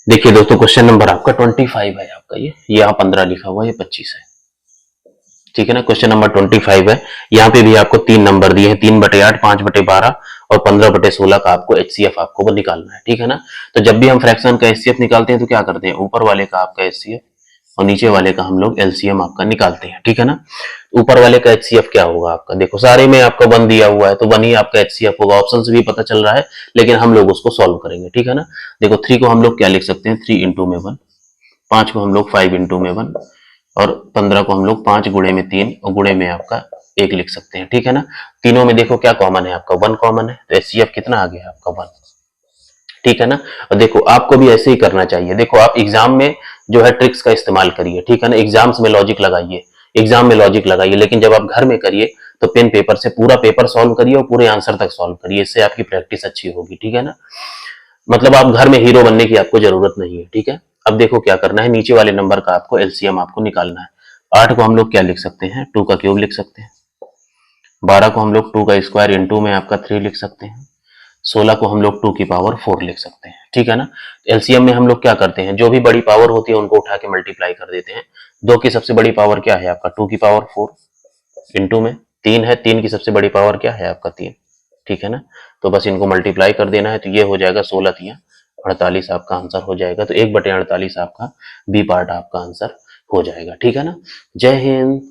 देखिए दोस्तों, question number आपका 25 है। आपका ये यहाँ 15 लिखा हुआ है, ये 25 है। ठीक है ना। क्वेश्चन नंबर 25 है। यहाँ पे भी आपको 3 नंबर दिए हैं, 3/8, 5/12 और 15/16 का आपको एचसीएफ आपको वो निकालना है। ठीक है ना। तो जब भी हम फ्रैक्शन का एचसीएफ निकालते हैं तो क्या करते हैं, ऊपर वाले का आपका एचसीएफ और नीचे वाले का हम लोग एलसीएम आपका निकालते हैं। ठीक है ना। ऊपर वाले का एचसीएफ क्या होगा आपका, देखो सारे में आपका 1 दिया हुआ है तो 1 ही आपका एचसीएफ होगा। ऑप्शन से भी पता चल रहा है, लेकिन हम लोग उसको सॉल्व करेंगे। ठीक है ना। देखो 3 को हम लोग क्या लिख सकते हैं, 3 इंटू में 1, 5 को हम लोग 5 इंटू में 1 और 15 को हम लोग 5 गुणे में 3 और गुणे में आपका 1 लिख सकते हैं। ठीक है ना। तीनों में देखो क्या कॉमन है, आपका 1 कॉमन है, तो एचसीएफ कितना आ गया आपका 1। ठीक है ना। और देखो आपको भी ऐसे ही करना चाहिए। देखो आप एग्जाम में जो है ट्रिक्स का इस्तेमाल करिए। ठीक है ना। एग्जाम्स में लॉजिक लगाइए, एग्जाम में लॉजिक लगाइए, लेकिन जब आप घर में करिए तो पेन पेपर से पूरा पेपर सॉल्व करिए और पूरे आंसर तक सॉल्व करिए। इससे आपकी प्रैक्टिस अच्छी होगी। ठीक है ना। मतलब आप घर में हीरो बनने की आपको जरूरत नहीं है। ठीक है। अब देखो क्या करना है, नीचे वाले नंबर का आपको एलसीएम आपको निकालना है। 8 को हम लोग क्या लिख सकते हैं, 2 का क्यूब लिख सकते हैं। 12 को हम लोग 2 का स्क्वायर इंटू में आपका 3 लिख सकते हैं। 16 को हम लोग 2 की पावर 4 लिख सकते हैं। ठीक है ना। एलसीएम में हम लोग क्या करते हैं, जो भी बड़ी पावर होती है उनको उठा के मल्टीप्लाई कर देते हैं। 2 की सबसे बड़ी पावर क्या है आपका, 2 की पावर 4 इंटू में 3 है, 3 की सबसे बड़ी पावर क्या है आपका 3। ठीक है ना। तो बस इनको मल्टीप्लाई कर देना है, तो ये हो जाएगा 16×3 = 48 आपका आंसर हो जाएगा। तो 1/48 आपका बी पार्ट आपका आंसर हो जाएगा। ठीक है ना। जय हिंद।